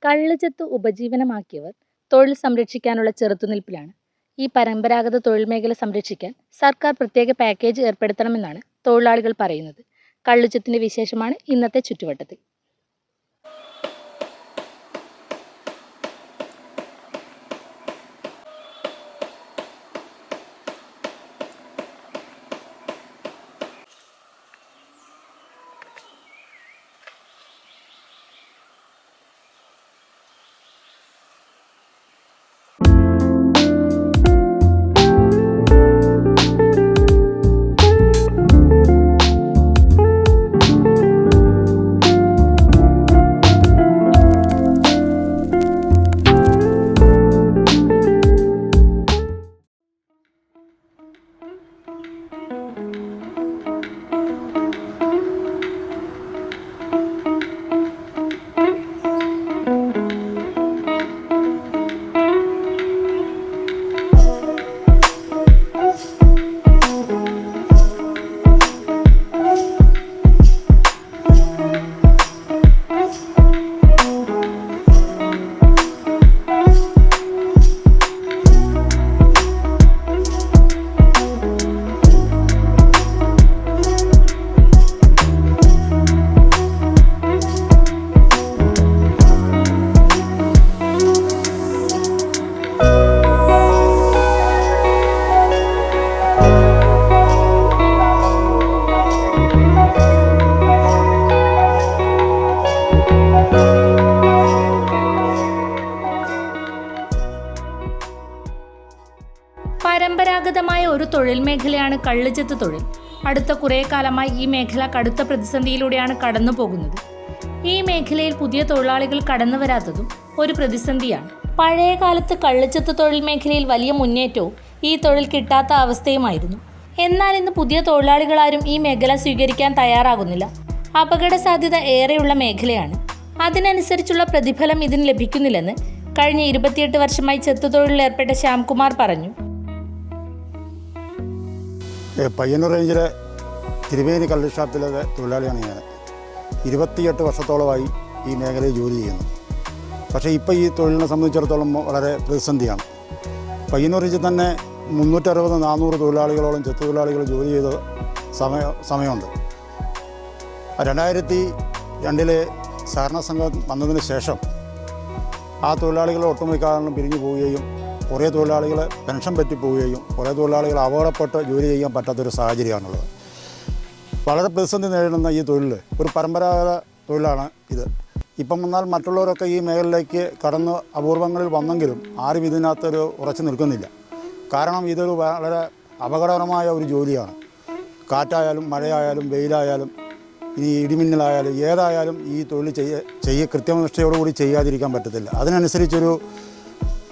കള്ളുചെത്ത് ഉപജീവനമാക്കിയവർ തൊഴിൽ സംരക്ഷിക്കാനുള്ള ചെറുത്തുനിൽപ്പിലാണ്. ഈ പരമ്പരാഗത തൊഴിൽ മേഖല സംരക്ഷിക്കാൻ സർക്കാർ പ്രത്യേക പാക്കേജ് ഏർപ്പെടുത്തണമെന്നാണ് തൊഴിലാളികൾ പറയുന്നത്. കള്ളുചെത്തിന്റെ വിശേഷമാണ് ഇന്നത്തെ ചുറ്റുവട്ടത്തിൽ. പരമ്പരാഗതമായ ഒരു തൊഴിൽ മേഖലയാണ് കള്ളുചെത്ത് തൊഴിൽ. അടുത്ത കുറേ കാലമായി ഈ മേഖല കടുത്ത പ്രതിസന്ധിയിലൂടെയാണ് കടന്നു പോകുന്നത്. ഈ മേഖലയിൽ പുതിയ തൊഴിലാളികൾ കടന്നു വരാത്തതും ഒരു പ്രതിസന്ധിയാണ്. പഴയ കാലത്ത് കള്ളുചെത്ത് തൊഴിൽ മേഖലയിൽ വലിയ മുന്നേറ്റവും ഈ തൊഴിൽ കിട്ടാത്ത അവസ്ഥയുമായിരുന്നു. എന്നാൽ ഇന്ന് പുതിയ തൊഴിലാളികളാരും ഈ മേഖല സ്വീകരിക്കാൻ തയ്യാറാകുന്നില്ല. അപകട സാധ്യത ഏറെയുള്ള മേഖലയാണ്. അതിനനുസരിച്ചുള്ള പ്രതിഫലം ഇതിന് ലഭിക്കുന്നില്ലെന്ന് കഴിഞ്ഞ 28 വർഷമായി ചെത്തുതൊഴിലിൽ ഏർപ്പെട്ട ശ്യാംകുമാർ പറഞ്ഞു. പയ്യന്നൂർ റേഞ്ചിലെ തിരുവേനി കള്ള് ഷാപ്പിലെ തൊഴിലാളിയാണ് ഞാൻ. 28 വർഷത്തോളമായി ഈ മേഖലയിൽ ജോലി ചെയ്യുന്നു. പക്ഷേ ഇപ്പോൾ ഈ തൊഴിലിനെ സംബന്ധിച്ചിടത്തോളം വളരെ പ്രതിസന്ധിയാണ്. പയ്യന്നൂർ റേഞ്ചിൽ തന്നെ 360-400 തൊഴിലാളികളോളം ചെത്തു തൊഴിലാളികൾ ജോലി ചെയ്ത സമയമുണ്ട്. 2002 സഹകരണ സംഘം വന്നതിന് ശേഷം ആ തൊഴിലാളികൾ ഒട്ടുമിക്കാരണം പിരിഞ്ഞു പോവുകയും കുറേ തൊഴിലാളികൾ പെൻഷൻ പറ്റിപ്പോവുകയും കുറേ തൊഴിലാളികൾ അപകടപ്പെട്ട് ജോലി ചെയ്യാൻ പറ്റാത്തൊരു സാഹചര്യമാണുള്ളത്. വളരെ പ്രതിസന്ധി നേരിടുന്ന ഈ തൊഴിൽ ഒരു പരമ്പരാഗത തൊഴിലാണ് ഇത്. ഇപ്പം വന്നാൽ മറ്റുള്ളവരൊക്കെ ഈ മേഖലയിലേക്ക് കടന്ന് അപൂർവങ്ങളിൽ വന്നെങ്കിലും ആരും ഇതിനകത്തൊരു ഉറച്ചു നിൽക്കുന്നില്ല. കാരണം ഇതൊരു വളരെ അപകടകരമായ ഒരു ജോലിയാണ്. കാറ്റായാലും മഴയായാലും വെയിലായാലും ഈ ഇടിമിന്നലായാലും ഏതായാലും ഈ തൊഴിൽ കൃത്യനിഷ്ഠയോടുകൂടി ചെയ്യാതിരിക്കാൻ പറ്റത്തില്ല. അതിനനുസരിച്ചൊരു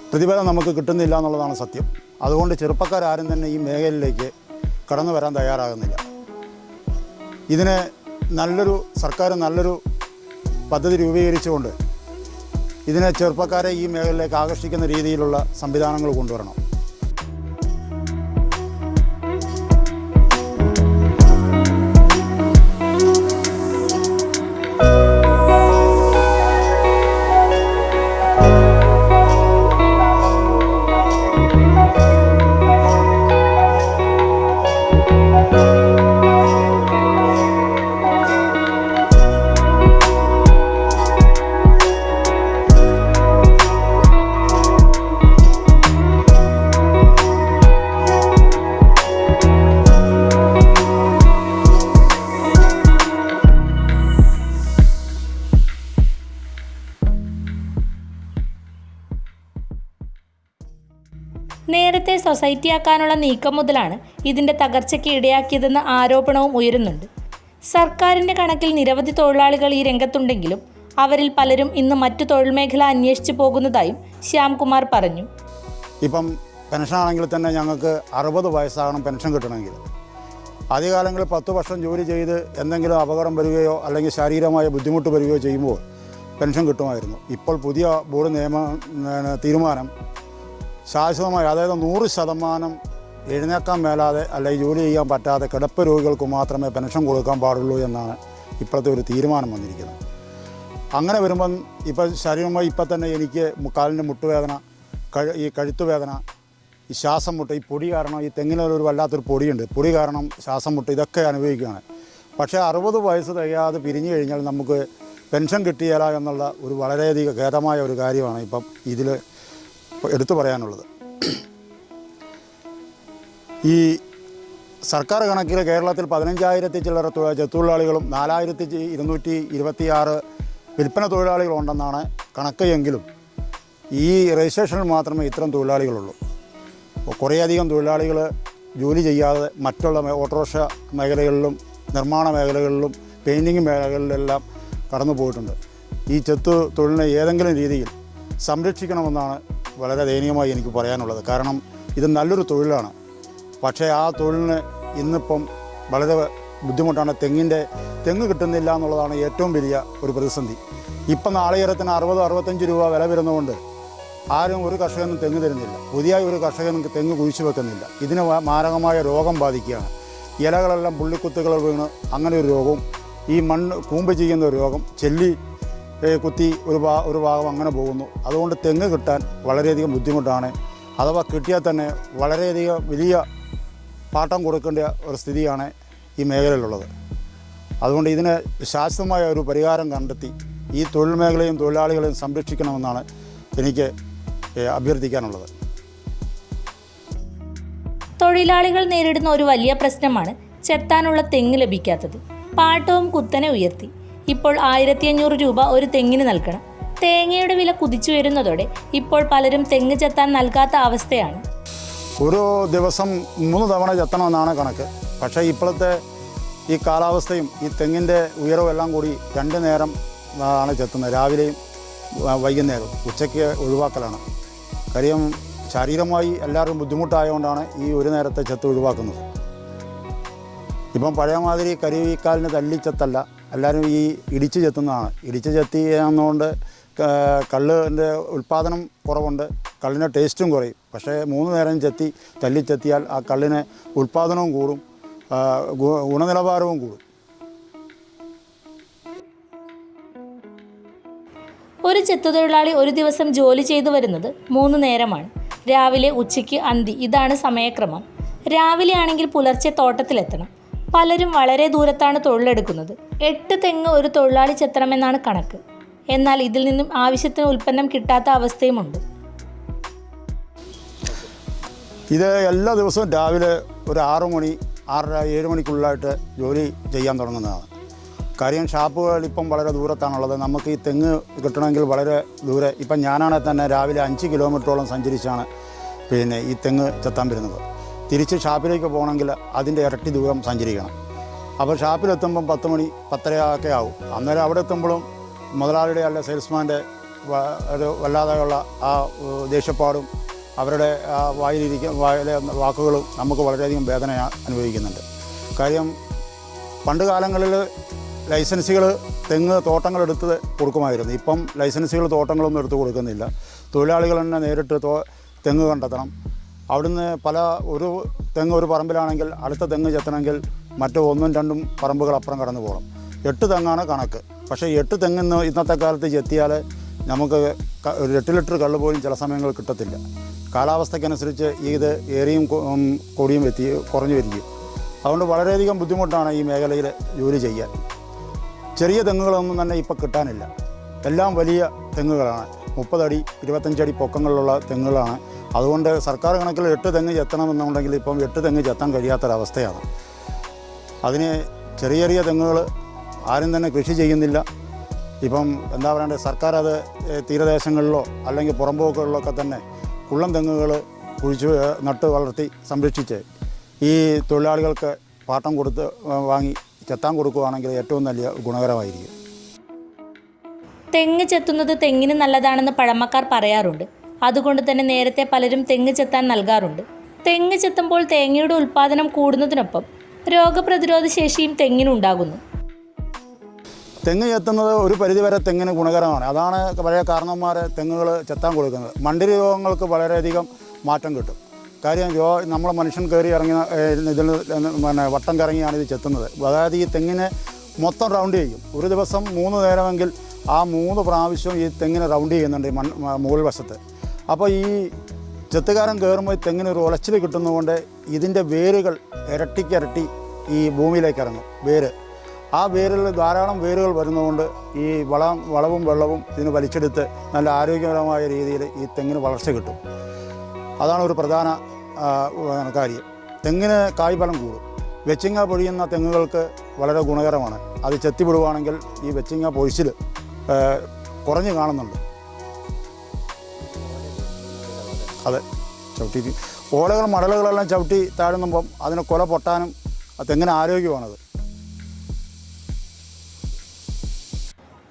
പ്രതിഫലം നമുക്ക് കിട്ടുന്നില്ല എന്നുള്ളതാണ് സത്യം. അതുകൊണ്ട് ചെറുപ്പക്കാരും തന്നെ ഈ മേഖലയിലേക്ക് കടന്നു വരാൻ തയ്യാറാകുന്നില്ല. ഇതിന് സർക്കാർ നല്ലൊരു പദ്ധതി രൂപീകരിച്ചുകൊണ്ട് ഇതിനെ ചെറുപ്പക്കാരെ ഈ മേഖലയിലേക്ക് ആകർഷിക്കുന്ന രീതിയിലുള്ള സംവിധാനങ്ങൾ കൊണ്ടുവരണം. നേരത്തെ സൊസൈറ്റിയാക്കാനുള്ള നീക്കം മുതലാണ് ഇതിൻ്റെ തകർച്ചയ്ക്ക് ഇടയാക്കിയതെന്ന ആരോപണവും ഉയരുന്നുണ്ട്. സർക്കാരിൻ്റെ കണക്കിൽ നിരവധി തൊഴിലാളികൾ ഈ രംഗത്തുണ്ടെങ്കിലും അവരിൽ പലരും ഇന്ന് മറ്റു തൊഴിൽ മേഖല അന്വേഷിച്ചു പോകുന്നതായും ശ്യാംകുമാർ പറഞ്ഞു. ഇപ്പം പെൻഷനാണെങ്കിൽ തന്നെ ഞങ്ങൾക്ക് 60 വയസ്സാകണം പെൻഷൻ കിട്ടണമെങ്കിൽ. ആദ്യകാലങ്ങളിൽ 10 വർഷം ജോലി ചെയ്ത് എന്തെങ്കിലും അപകടം വരികയോ അല്ലെങ്കിൽ ശാരീരികമായ ബുദ്ധിമുട്ട് വരികയോ ചെയ്യുമ്പോൾ പെൻഷൻ കിട്ടുമായിരുന്നു. ഇപ്പോൾ പുതിയ ബോർഡ് തീരുമാനം ശാശ്വതമായി, അതായത് 100% എഴുന്നേക്കാൻ മേലാതെ അല്ലെങ്കിൽ ജോലി ചെയ്യാൻ പറ്റാതെ കിടപ്പ് രോഗികൾക്ക് മാത്രമേ പെൻഷൻ കൊടുക്കാൻ പാടുള്ളൂ എന്നാണ് ഇപ്പോഴത്തെ ഒരു തീരുമാനം വന്നിരിക്കുന്നത്. അങ്ങനെ വരുമ്പം ഇപ്പം ശരീരമായി ഇപ്പം തന്നെ എനിക്ക് കാലിൻ്റെ മുട്ടുവേദന, ഈ കഴുത്തുവേദന, ഈ ശ്വാസം മുട്ട്, ഈ പൊടി കാരണം, ഈ തെങ്ങിനൊരു വല്ലാത്തൊരു പൊടിയുണ്ട്, പൊടി കാരണം ശ്വാസം മുട്ട് ഇതൊക്കെ അനുഭവിക്കുകയാണ്. പക്ഷേ 60 വയസ്സ് തികയാതെ പിരിഞ്ഞു കഴിഞ്ഞാൽ നമുക്ക് പെൻഷൻ കിട്ടിയാല എന്നുള്ള ഒരു വളരെയധികം ഖേദമായ ഒരു കാര്യമാണ് ഇപ്പം ഇതിൽ എടുത്തു പറയാനുള്ളത്. ഈ സർക്കാർ കണക്കിൽ കേരളത്തിൽ 15,000 ചില്ലറ ചെത്തൊഴിലാളികളും 4,226 വിൽപ്പന തൊഴിലാളികളുണ്ടെന്നാണ് കണക്ക്. എങ്കിലും ഈ രജിസ്ട്രേഷനിൽ മാത്രമേ ഇത്തരം തൊഴിലാളികളുള്ളൂ. കുറേയധികം തൊഴിലാളികൾ ജോലി ചെയ്യാതെ മറ്റുള്ള ഓട്ടോറിക്ഷ മേഖലകളിലും നിർമ്മാണ മേഖലകളിലും പെയിൻറ്റിങ് മേഖലകളിലെല്ലാം കടന്നു പോയിട്ടുണ്ട്. ഈ ചെത്തു തൊഴിലിനെ ഏതെങ്കിലും രീതിയിൽ സംരക്ഷിക്കണമെന്നാണ് വളരെ ദയനീയമായി എനിക്ക് പറയാനുള്ളത്. കാരണം ഇത് നല്ലൊരു തൊഴിലാണ്. പക്ഷേ ആ തൊഴിലിന് ഇന്നിപ്പം വളരെ ബുദ്ധിമുട്ടാണ്. തെങ്ങ് കിട്ടുന്നില്ല എന്നുള്ളതാണ് ഏറ്റവും വലിയ ഒരു പ്രതിസന്ധി. ഇപ്പം നാളികേരത്തിന് 60-65 രൂപ വില വരുന്നതുകൊണ്ട് ആരും ഒരു കർഷകനും തെങ്ങ് തരുന്നില്ല. പുതിയ ഒരു കർഷകനും തെങ്ങ് കുഴിച്ചു വെക്കുന്നില്ല. ഇതിന് മാരകമായ രോഗം ബാധിക്കുകയാണ്. ഇലകളെല്ലാം പുള്ളിക്കുത്തുകൾ വീണ് അങ്ങനെ ഒരു രോഗവും, ഈ മണ്ണ് കൂമ്പ് ചെയ്യുന്ന ഒരു രോഗം, ചെല്ലി കുത്തി ഒരു ഭാഗം അങ്ങനെ പോകുന്നു. അതുകൊണ്ട് തെങ്ങ് കിട്ടാൻ വളരെയധികം ബുദ്ധിമുട്ടാണ്. അഥവാ കിട്ടിയാൽ തന്നെ വളരെയധികം വലിയ പാട്ടം കൊടുക്കേണ്ട ഒരു സ്ഥിതിയാണ് ഈ മേഖലയിലുള്ളത്. അതുകൊണ്ട് ഇതിന് ശാശ്വതമായ ഒരു പരിഹാരം കണ്ടെത്തി ഈ തൊഴിൽ മേഖലയും തൊഴിലാളികളെയും സംരക്ഷിക്കണമെന്നാണ് എനിക്ക് അഭ്യർത്ഥിക്കാനുള്ളത്. തൊഴിലാളികൾ നേരിടുന്ന ഒരു വലിയ പ്രശ്നമാണ് ചെത്താനുള്ള തെങ്ങ് ലഭിക്കാത്തത്. പാട്ടവും കുത്തനെ ഉയർത്തി. ഇപ്പോൾ 1,500 രൂപ ഒരു തെങ്ങിന് നൽകണം. തേങ്ങയുടെ വില കുതിച്ചു വരുന്നതോടെ ഇപ്പോൾ പലരും തെങ്ങ് ചെത്താൻ നൽകാത്ത അവസ്ഥയാണ്. ഒരു ദിവസം 3 തവണ ചെത്തണമെന്നാണ് കണക്ക്. പക്ഷേ ഇപ്പോഴത്തെ ഈ കാലാവസ്ഥയും ഈ തെങ്ങിൻ്റെ ഉയരവും എല്ലാം കൂടി 2 നേരം ആണ് ചെത്തുന്നത്. രാവിലെയും വൈകുന്നേരവും. ഉച്ചയ്ക്ക് ഒഴിവാക്കലാണ്. കാര്യം ശാരീരികമായി എല്ലാവരും ബുദ്ധിമുട്ടായതുകൊണ്ടാണ് ഈ ഒരു നേരത്തെ ചെത്ത് ഒഴിവാക്കുന്നത്. ഇപ്പം പഴയ മാതിരി കരിവീക്കാലിന് തല്ലിച്ചെത്തല്ല, എല്ലാവരും ഈ ഇടിച്ച് ചെത്തുന്നതാണ്. ഇടിച്ച് ചെത്തി ചെയ്യുന്നതുകൊണ്ട് കള്ളിൻ്റെ ഉൽപ്പാദനം കുറവുണ്ട്, കള്ളിൻ്റെ ടേസ്റ്റും കുറയും. പക്ഷേ 3 നേരം തല്ലിച്ചെത്തിയാൽ ആ കള്ളിന് ഉൽപ്പാദനവും കൂടും, ഗുണനിലവാരവും കൂടും. ഒരു ചെത്തുതൊഴിലാളി ഒരു ദിവസം ജോലി ചെയ്തു വരുന്നത് 3 നേരമാണ്. രാവിലെ, ഉച്ചയ്ക്ക്, അന്തി. ഇതാണ് സമയക്രമം. രാവിലെ ആണെങ്കിൽ പുലർച്ചെ തോട്ടത്തിലെത്തണം. പലരും വളരെ ദൂരത്താണ് തൊഴിലെടുക്കുന്നത്. 8 തെങ്ങ് ഒരു തൊഴിലാളി ചെത്തണമെന്നാണ് കണക്ക്. എന്നാൽ ഇതിൽ നിന്നും ആവശ്യത്തിന് ഉൽപ്പന്നം കിട്ടാത്ത അവസ്ഥയുമുണ്ട്. ഇത് എല്ലാ ദിവസവും രാവിലെ ഒരു 6 മണി, 6:30, 7 മണിക്കുള്ളിലായിട്ട് ജോലി ചെയ്യാൻ തുടങ്ങുന്നതാണ്. കാര്യം ഷാപ്പുകൾ ഇപ്പം വളരെ ദൂരത്താണുള്ളത്. നമുക്ക് ഈ തെങ്ങ് കിട്ടണമെങ്കിൽ വളരെ ദൂരെ. ഇപ്പം ഞാനാണെങ്കിൽ തന്നെ രാവിലെ 5 കിലോമീറ്ററോളം സഞ്ചരിച്ചാണ് ഈ തെങ്ങ് ചെത്താൻ വരുന്നത്. തിരിച്ച് ഷാപ്പിലേക്ക് പോകണമെങ്കിൽ അതിൻ്റെ ഇരട്ടി ദൂരം സഞ്ചരിക്കണം. അപ്പോൾ ഷാപ്പിലെത്തുമ്പം 10 മണി, 10:30 ആവും. അന്നേരം അവിടെ എത്തുമ്പോഴും മുതലാളിയുടെ അല്ല സെയിൽസ്മാൻ്റെ ഒരു വല്ലാതെയുള്ള ആ ദേഷ്യപ്പാടും അവരുടെ വായിലെ വാക്കുകളും നമുക്ക് വളരെയധികം വേദന അനുഭവിക്കുന്നുണ്ട്. കാര്യം പണ്ട് കാലങ്ങളിൽ ലൈസൻസുകൾ തെങ്ങ് തോട്ടങ്ങളെടുത്ത് കൊടുക്കുമായിരുന്നു. ഇപ്പം ലൈസൻസുകൾ തോട്ടങ്ങളൊന്നും എടുത്ത് കൊടുക്കുന്നില്ല. തൊഴിലാളികൾ തന്നെ നേരിട്ട് തെങ്ങ് കണ്ടെത്തണം. അവിടുന്ന് ഒരു തെങ്ങ് ഒരു പറമ്പിലാണെങ്കിൽ അടുത്ത തെങ്ങ് ചെത്തണമെങ്കിൽ മറ്റു 1-2 പറമ്പുകൾ അപ്പുറം കടന്നു പോകണം. 8 തെങ്ങാണ് കണക്ക്. പക്ഷേ 8 തെങ്ങിന്ന് ഇന്നത്തെ കാലത്ത് ചെത്തിയാൽ നമുക്ക് ഒരു 8 ലിറ്റർ കള്ള് പോലും ചില സമയങ്ങളിൽ കിട്ടത്തില്ല. കാലാവസ്ഥയ്ക്കനുസരിച്ച് ഇത് ഏറിയും കൊടിയും കുറഞ്ഞു വരികയും. അതുകൊണ്ട് വളരെയധികം ബുദ്ധിമുട്ടാണ് ഈ മേഖലയിൽ ജോലി ചെയ്യാൻ. ചെറിയ തെങ്ങുകളൊന്നും തന്നെ ഇപ്പോൾ കിട്ടാനില്ല. എല്ലാം വലിയ തെങ്ങുകളാണ്. 30 അടി 25 അടി പൊക്കങ്ങളിലുള്ള തെങ്ങുകളാണ്. അതുകൊണ്ട് സർക്കാർ കണക്കിൽ 8 തെങ്ങ് ചെത്തണമെന്നുണ്ടെങ്കിൽ ഇപ്പം 8 തെങ്ങ് ചെത്താൻ കഴിയാത്തൊരവസ്ഥയാണ്. അതിന് ചെറിയ ചെറിയ തെങ്ങുകൾ ആരും തന്നെ കൃഷി ചെയ്യുന്നില്ല. ഇപ്പം എന്താ പറയണ്ടത്, സർക്കാർ അത് തീരദേശങ്ങളിലോ അല്ലെങ്കിൽ പുറമ്പോക്കുകളിലൊക്കെ തന്നെ കുള്ളം തെങ്ങുകൾ കുഴിച്ച് നട്ട് വളർത്തി സംരക്ഷിച്ച് ഈ തൊഴിലാളികൾക്ക് പാട്ടം കൊടുത്ത് വാങ്ങി ചെത്താൻ കൊടുക്കുകയാണെങ്കിൽ ഏറ്റവും നല്ല ഗുണകരമായിരിക്കും. തെങ്ങ് ചെത്തുന്നത് തെങ്ങിന് നല്ലതാണെന്ന് പഴമക്കാർ പറയാറുണ്ട്. അതുകൊണ്ട് തന്നെ നേരത്തെ പലരും തെങ്ങ് ചെത്താൻ നൽകാറുണ്ട്. തെങ്ങ് ചെത്തുമ്പോൾ തേങ്ങയുടെ ഉൽപ്പാദനം കൂടുന്നതിനൊപ്പം രോഗപ്രതിരോധ ശേഷിയും തെങ്ങിനുണ്ടാകുന്നു. തെങ്ങ് ചെത്തുന്നത് ഒരു പരിധിവരെ തെങ്ങിന് ഗുണകരമാണ്. അതാണ് പഴയ കാരണവന്മാരെ തെങ്ങുകൾ ചെത്താൻ കൊടുക്കുന്നത്. മണ്ഡി രോഗങ്ങൾക്ക് വളരെയധികം മാറ്റം കിട്ടും. കാര്യം നമ്മളെ മനുഷ്യൻ കയറി ഇറങ്ങി ഇതിൽ വട്ടം കറങ്ങിയാണ് ഇത് ചെത്തുന്നത്. അതായത് ഈ തെങ്ങിനെ മൊത്തം റൗണ്ട് ചെയ്യും. ഒരു ദിവസം 3 നേരമെങ്കിൽ ആ 3 പ്രാവശ്യം ഈ തെങ്ങിന് റൗണ്ട് ചെയ്യുന്നുണ്ട് ഈ മുകൾ വശത്ത്. അപ്പോൾ ഈ ചെത്തുകാരൻ കയറുമ്പോൾ ഈ തെങ്ങിന് ഒരു ഉലച്ചിൽ കിട്ടുന്നതുകൊണ്ട് ഇതിൻ്റെ വേരുകൾ ഇരട്ടിക്കിരട്ടി ഈ ഭൂമിയിലേക്ക് ഇറങ്ങും. ആ വേരിൽ ധാരാളം വേരുകൾ വരുന്നതുകൊണ്ട് ഈ വളവും വെള്ളവും ഇതിന് വലിച്ചെടുത്ത് നല്ല ആരോഗ്യപരമായ രീതിയിൽ ഈ തെങ്ങിന് വളർച്ച കിട്ടും. അതാണ് ഒരു പ്രധാന കാര്യം. തെങ്ങിന് കായ്ഫലം കൂടും. വെച്ചിങ്ങ പൊഴിയുന്ന തെങ്ങുകൾക്ക് വളരെ ഗുണകരമാണ്. അത് ചെത്തിവിടുവാണെങ്കിൽ ഈ വെച്ചിങ്ങ പൊഴിച്ചിൽ കുറഞ്ഞു കാണുന്നുണ്ട്. അതെ, ചവിട്ടി ഓലകൾ മടലുകളെല്ലാം ചവിട്ടി താഴുമ്പം അതിന് കൊല പൊട്ടാനും തെങ്ങിന് ആരോഗ്യമാണത്.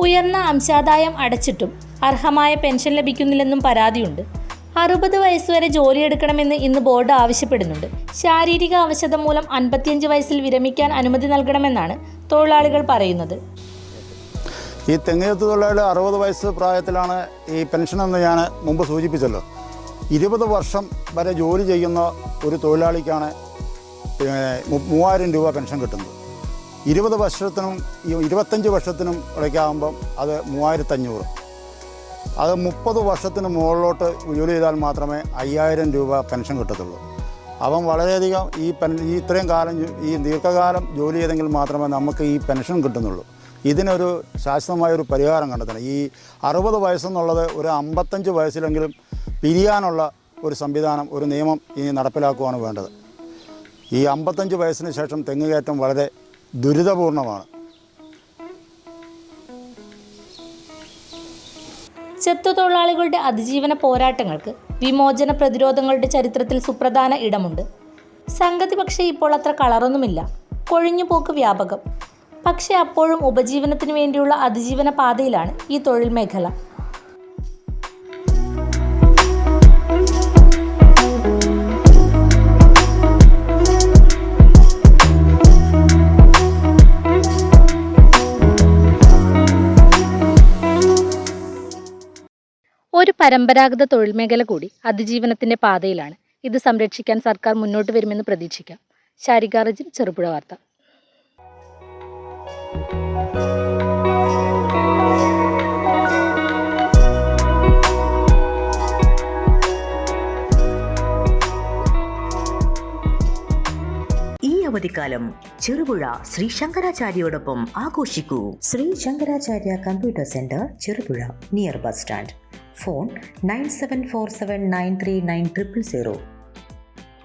ഉയർന്ന അംശാദായം അടച്ചിട്ടും അർഹമായ പെൻഷൻ ലഭിക്കുന്നില്ലെന്നും പരാതിയുണ്ട്. 60 വയസ്സുവരെ ജോലിയെടുക്കണമെന്ന് ഇന്ന് ബോർഡ് ആവശ്യപ്പെടുന്നുണ്ട്. ശാരീരിക അവശത മൂലം 55 വയസ്സിൽ വിരമിക്കാൻ അനുമതി നൽകണമെന്നാണ് തൊഴിലാളികൾ പറയുന്നത്. ഈ തെങ്ങുചെത്ത് തൊഴിലാളികൾ 60 വയസ്സ് പ്രായത്തിലാണ് ഈ പെൻഷനെന്ന് ഞാൻ മുമ്പ് സൂചിപ്പിച്ചല്ലോ. 20 വർഷം വരെ ജോലി ചെയ്യുന്ന ഒരു തൊഴിലാളിക്കാണ് 3000 രൂപ പെൻഷൻ കിട്ടുന്നത്. 20 വർഷത്തിനും 25 വർഷത്തിനും ഇടയ്ക്കാകുമ്പം അത് 3500. അത് 30 വർഷത്തിന് മുകളിലോട്ട് ജോലി ചെയ്താൽ മാത്രമേ 5000 രൂപ പെൻഷൻ കിട്ടത്തുള്ളൂ. അവൻ വളരെയധികം ഈ ഇത്രയും കാലം ഈ ദീർഘകാലം ജോലി ചെയ്തെങ്കിൽ മാത്രമേ നമുക്ക് ഈ പെൻഷൻ കിട്ടുന്നുള്ളൂ. ഇതിനൊരു ശാശ്വതമായൊരു പരിഹാരം കണ്ടെത്തണം. ഈ 60 വയസ്സെന്നുള്ളത് ഒരു 55 വയസ്സിലെങ്കിലും പിരിയാനുള്ള ഒരു സംവിധാനം, ഒരു നിയമം ഇനി നടപ്പിലാക്കുകയാണ് വേണ്ടത്. ഈ 55 വയസ്സിന് ശേഷം തെങ്ങുകയറ്റം വളരെ ദുരിതപൂർണമാണ്. ചെത്തുതൊഴിലാളികളുടെ അതിജീവന പോരാട്ടങ്ങൾക്ക് വിമോചന പ്രതിരോധങ്ങളുടെ ചരിത്രത്തിൽ സുപ്രധാന ഇടമുണ്ട്. സംഗതി പക്ഷേ ഇപ്പോൾ അത്ര കളറൊന്നുമില്ല. കൊഴിഞ്ഞുപോക്ക് വ്യാപകം. പക്ഷേ അപ്പോഴും ഉപജീവനത്തിന് വേണ്ടിയുള്ള അതിജീവന പാതയിലാണ് ഈ തൊഴിൽ മേഖല. ഒരു പരമ്പരാഗത തൊഴിൽ മേഖല കൂടി അതിജീവനത്തിന്റെ പാതയിലാണ്. ഇത് സംരക്ഷിക്കാൻ സർക്കാർ മുന്നോട്ട് വരുമെന്ന് പ്രതീക്ഷിക്കാം. ശാരിക റജിൻ, ചെറുപുഴ വാർത്ത. ഈ അവധിക്കാലം ചെറുപുഴ ശ്രീ ശങ്കരാചാര്യയോടൊപ്പം ആഘോഷിക്കൂ. Shri Shankaracharya computer centre, Cherupuzha, near bus stand. Phone 9747939000.